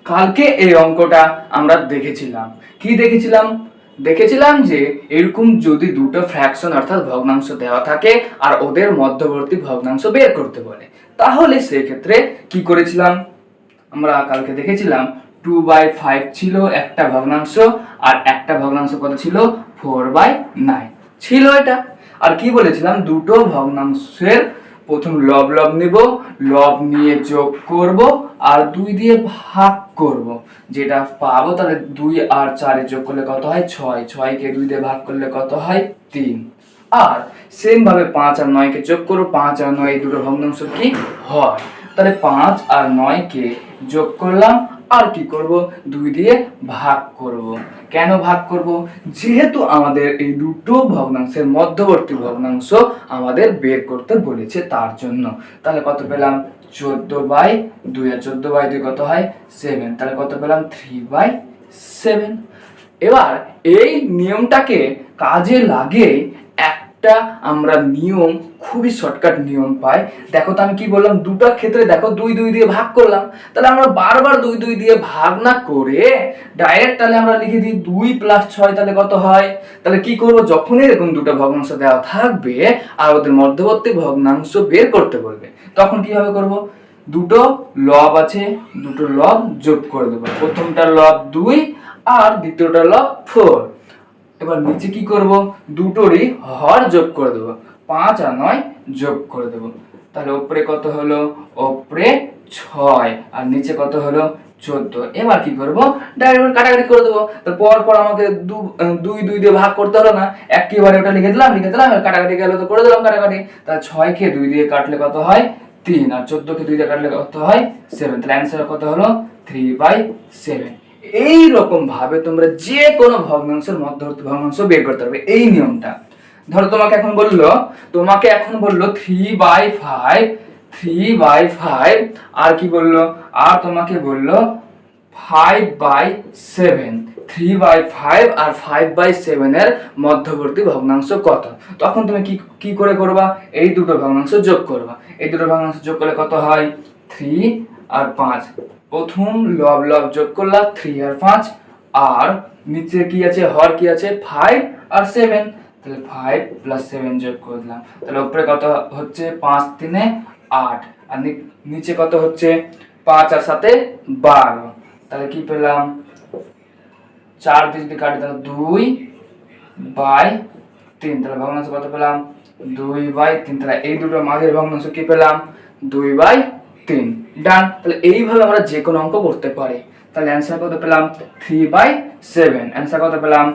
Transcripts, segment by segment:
কালকে এই অঙ্কটা আমরা দেখেছিলাম। কি দেখেছিলাম যে এরকম যদি দুটো ফ্র্যাকশন অর্থাৎ ভগ্নাংশ দেওয়া থাকে আর ওদের মধ্যবর্তী ভগ্নাংশ বের করতে বলে, তাহলে সেক্ষেত্রে কি করেছিলাম আমরা কালকে দেখেছিলাম 2/5 ছিল একটা ভগ্নাংশ, আর একটা ভগ্নাংশ কত ছিল 4/9 ছিল এটা। আর কি বলেছিলাম, দুটো ভগ্নাংশের প্রথম লব নিব, লব নিয়ে যোগ করব আর 2 দিয়ে ভাগ করব, যেটা পাবো তাহলে 2 আর 4 যোগ করলে কত হয় 6, 6 কে 2 দিয়ে ভাগ করলে কত হয় 3। আর সেম ভাবে 5 আর 9 কে যোগ করব, 5 আর 9 এই দুটো ভগ্নাংশ কি হয়, তাহলে 5 আর 9 কে যোগ করলাম আর কি করব 2 দিয়ে ভাগ করব। কেন ভাগ করব? যেহেতু আমাদের এই দুটো ভগ্নাংশের মধ্যবর্তী ভগ্নাংশ আমাদের বের করতে বলেছে তার জন্য। তাহলে কত পেলাম 14/2, আর 14/2 কত হয় 7, তাহলে কত পেলাম 3/7। এবার এই নিয়মটাকে কাজে লাগে একটা আমরা নিয়ম, খুবই শর্টকাট নিয়ম পাই। দেখো তো আমি কি বললাম, দুটোর ক্ষেত্রে দেখো 2 2 দিয়ে ভাগ করলাম, তাহলে আমরা বারবার 2 2 দিয়ে ভাগ না করে ডাইরেক্ট তাহলে আমরা লিখে দিই 2 + 6, তাহলে কত হয়। তাহলে কি করব, যখনই এরকম দুটো ভগ্নাংশ দেওয়া থাকবে আর ওদের মধ্যবর্তী ভগ্নাংশ বের করতে বলবে, তখন কিভাবে করব, দুটো লব আছে, দুটো লব যোগ করে দেবো। প্রথমটার লব 2 আর দ্বিতীয়টার লব 4। এবার নিচে কি করব, দুটোরই হর যোগ করে দেবো, 5 আর 9 যোগ করে দেবো। তাহলে উপরে কত হলো, উপরে 6 আর নিচে কত হলো 14। এবার কি করব, ডাইরেক্ট কাটাকাটি করে দেবো। তো পর আমাকে 2 2 দিয়ে ভাগ করতে হলো না, একেবারে ওটা লিখে দিলাম, কাটাকাটি গেল তো করে দিলাম কাটাকাটি। তাহলে 6 কে 2 দিয়ে কাটলে কত হয় 3, আর 14 কে 2 দিয়ে কাটলে কত হয় 7। তাহলে অ্যানসার কত হলো 3/7। এই রকম ভাবে তোমরা যে কোনো ভগ্নাংশের মধ্যবর্তী ভগ্নাংশ বের করতে পারবে এই নিয়মটা। ধরো তোমাকে এখন বললো 3/5 আর কি বললো, আর তোমাকে বললো 5/7। 3/5 আর 5/7 এর মধ্যবর্তী ভগ্নাংশ কত, তখন তুমি কি করে করবা, এই দুটো ভগ্নাংশ যোগ করবা। এই দুটো ভগ্নাংশ যোগ করলে কত হয় 3 আর 5। প্রথম লব যোগ করলাম 3 আর 5, আর নিচে কি আছে, হর কি আছে 5 আর 7, তাহলে 5 + 7 যোগ করে দিলাম। তাহলে উপরে কত হচ্ছে 5 3 8, আর নিচে কত হচ্ছে 5 আর 7 12। তাহলে কি পেলাম, 4 দিয়ে যদি কাটি তাহলে 2/3। তাহলে ভগ্নাংশ কত পেলাম 2/3। তাহলে এই দুটো মাঝের ভগ্নাংশ কি পেলাম 2/3। ডান। তাহলে এইভাবে আমরা যে কোনো অঙ্ক করতে পারি। তাহলে অ্যান্সার কত পেলাম 3/7। অ্যান্সার কত পেলাম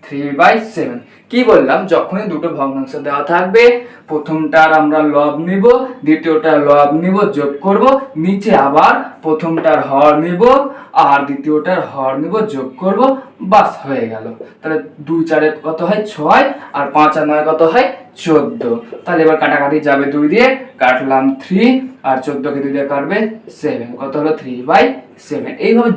3/7। কি বললাম, যখনই দুটো ভগ্নাংশ দেওয়া থাকবে প্রথমটার আমরা লব নিব, দ্বিতীয়টার লব নিব যোগ করব, নিচে আবার প্রথমটার হর নিব আর দ্বিতীয়টার হর নিব যোগ করব, বাস হয়ে গেল। তাহলে 2 4 কত হয় 6, আর 5 আর 9 কত হয় 14। তাহলে এবার কাটাকাটি যাবে 2 দিয়ে, কাটলাম 3, আর 14 কে 2 দিয়ে কাটবে 7, কত হলো 3/7। এইভাবে